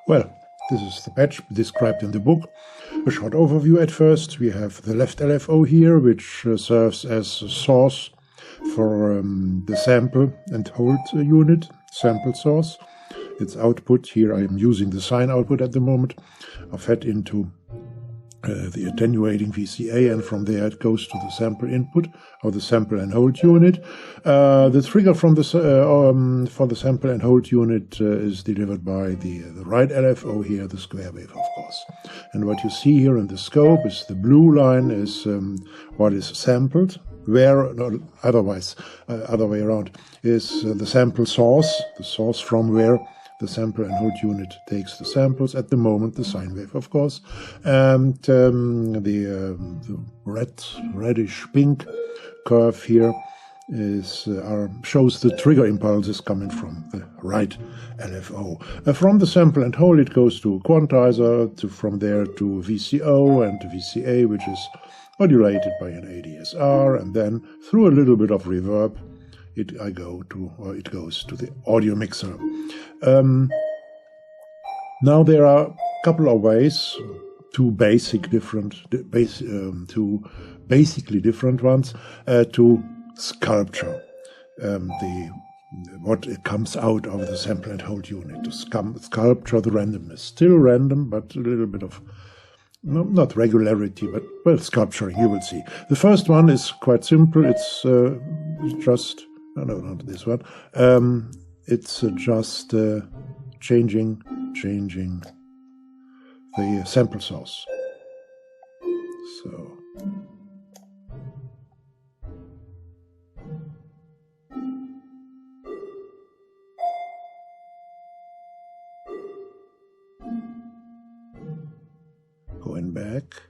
Well, this is the patch described in the book. A short overview at first. We have the left LFO here, which serves as a source for the sample and hold unit, sample source. Its output, here I am using the sine output at the moment, are fed into the attenuating VCA, and from there it goes to the sample input or the sample and hold unit. The trigger from the for the sample and hold unit is delivered by the right LFO here, the square wave, of course. And what you see here in the scope is the blue line is what is sampled, where, no, otherwise, other way around, is the sample source, the source from where the sample and hold unit takes the samples, at the moment the sine wave, of course, and the reddish pink curve here is shows the trigger impulses coming from the right LFO. From the sample and hold it goes to quantizer, from there to VCO and to VCA, which is modulated by an ADSR, and then through a little bit of reverb it goes to the audio mixer. Now there are a couple of ways, two basically different ones, to sculpture what comes out of the sample and hold unit, to sculpture the randomness. Still random, but a little bit of not regularity, but, well, sculpturing, you will see. The first one is quite simple. It's just, no, not this one. It's just changing the sample source. So. Going back.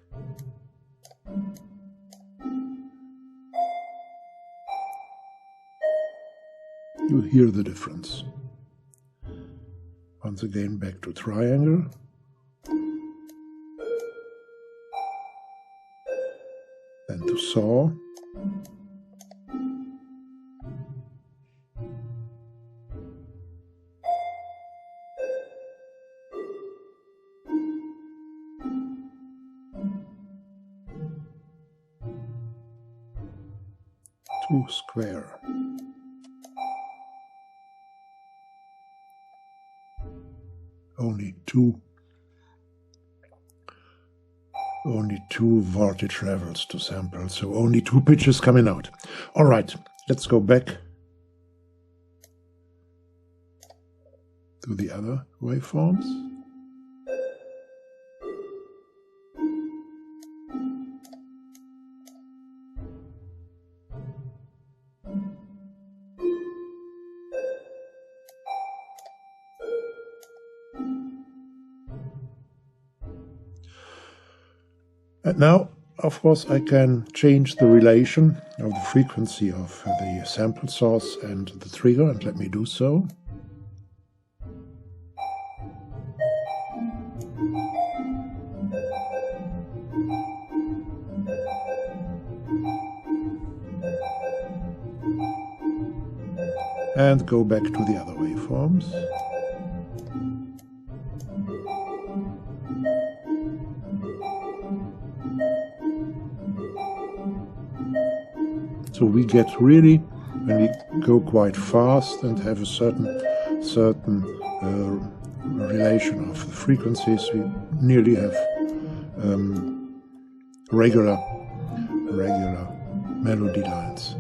You hear the difference. Once again, back to triangle. Then to saw. To square. Only two voltage levels to sample, so only two pitches coming out. All right, let's go back to the other waveforms. And now, of course, I can change the relation of the frequency of the sample source and the trigger, and let me do so. And go back to the other waveforms. So we get really, when we go quite fast and have a certain relation of the frequencies, we nearly have regular melody lines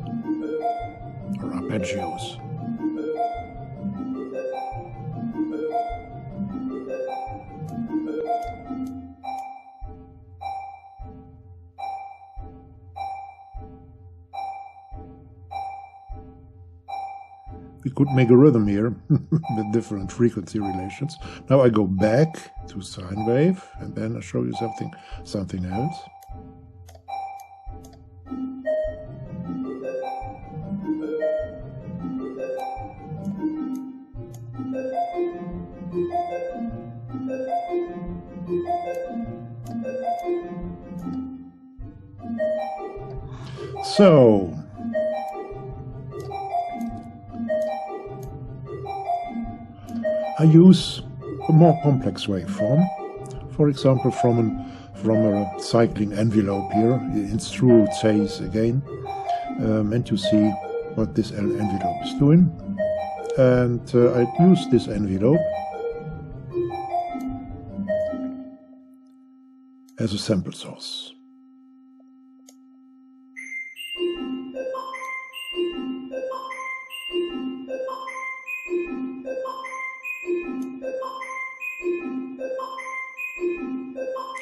or arpeggios. We could make a rhythm here with different frequency relations. Now I go back to sine wave, and then I'll show you something else. So, I use a more complex waveform. For example, from a cycling envelope here, in true it says again, and you see what this envelope is doing. And I use this envelope as a sample source.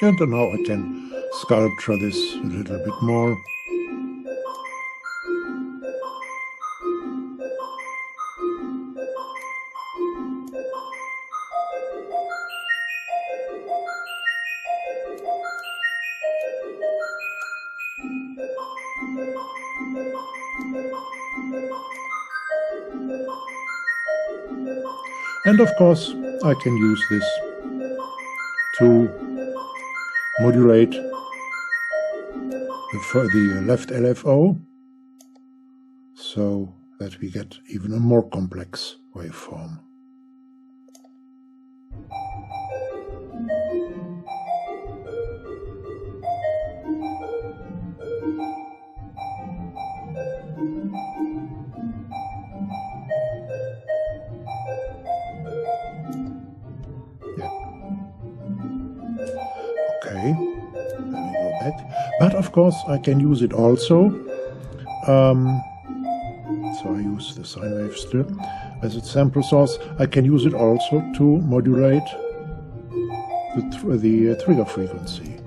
And now I can sculpture this a little bit more. And of course, I can use this to modulate the left LFO, so that we get even a more complex waveform. Okay, let me go back. But of course I can use it also. So I use the sine wave still as its sample source. I can use it also to modulate the trigger frequency.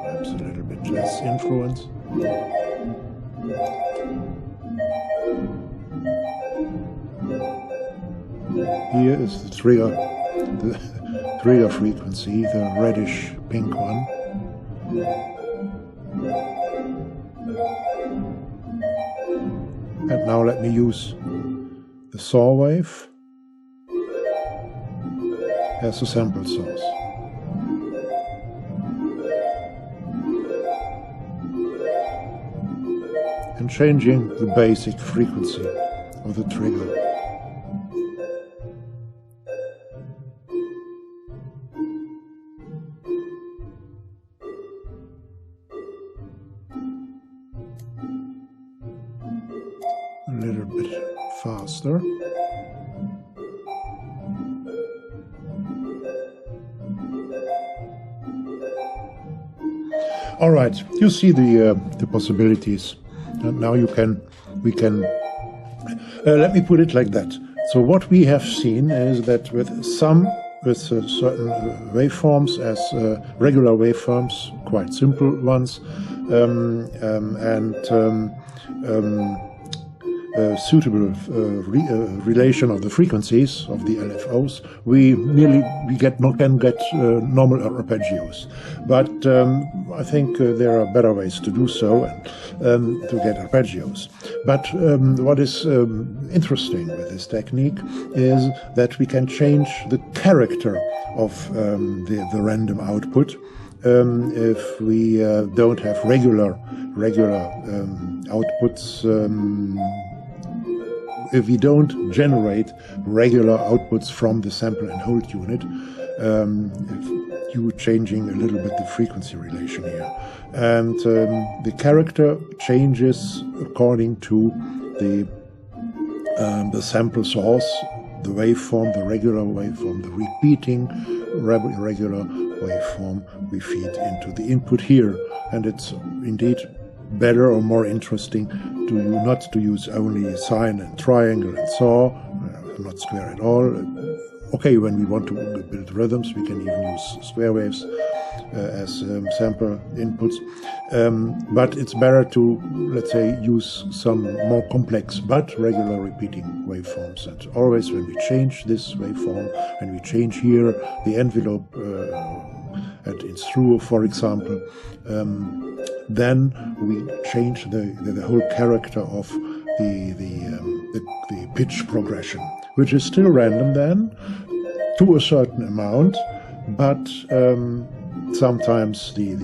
Perhaps a little bit less influence. Here is the trigger frequency, the reddish pink one. And now let me use the saw wave as a sample source. And changing the basic frequency of the trigger. A little bit faster. All right, you see the possibilities, and now we can. Let me put it like that. So what we have seen is that with certain waveforms as regular waveforms, quite simple ones, suitable relation of the frequencies of the LFOs, we can get normal arpeggios. But I think there are better ways to do so and to get arpeggios. But what is interesting with this technique is that we can change the character of the random output if we don't have regular outputs. If we don't generate regular outputs from the sample and hold unit, if you changing a little bit the frequency relation here. And the character changes according to the sample source, the waveform, the regular waveform, the repeating regular waveform we feed into the input here. And it's indeed better or more interesting not to use only sine and triangle and saw, not square at all. Okay, when we want to build rhythms, we can even use square waves as sample inputs. But it's better to, let's say, use some more complex but regular repeating waveforms. And always when we change this waveform, when we change here the envelope at instru, for example, then we change the whole character of the pitch progression, which is still random then, to a certain amount, but sometimes the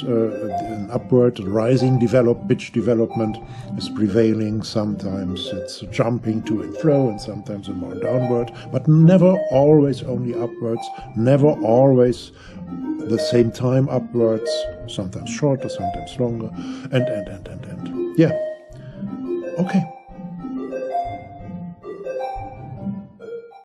an upward rising pitch development is prevailing. Sometimes it's jumping to and fro, and sometimes a more downward, but never always only upwards, never always the same time upwards, sometimes shorter, sometimes longer, and. Yeah. Okay.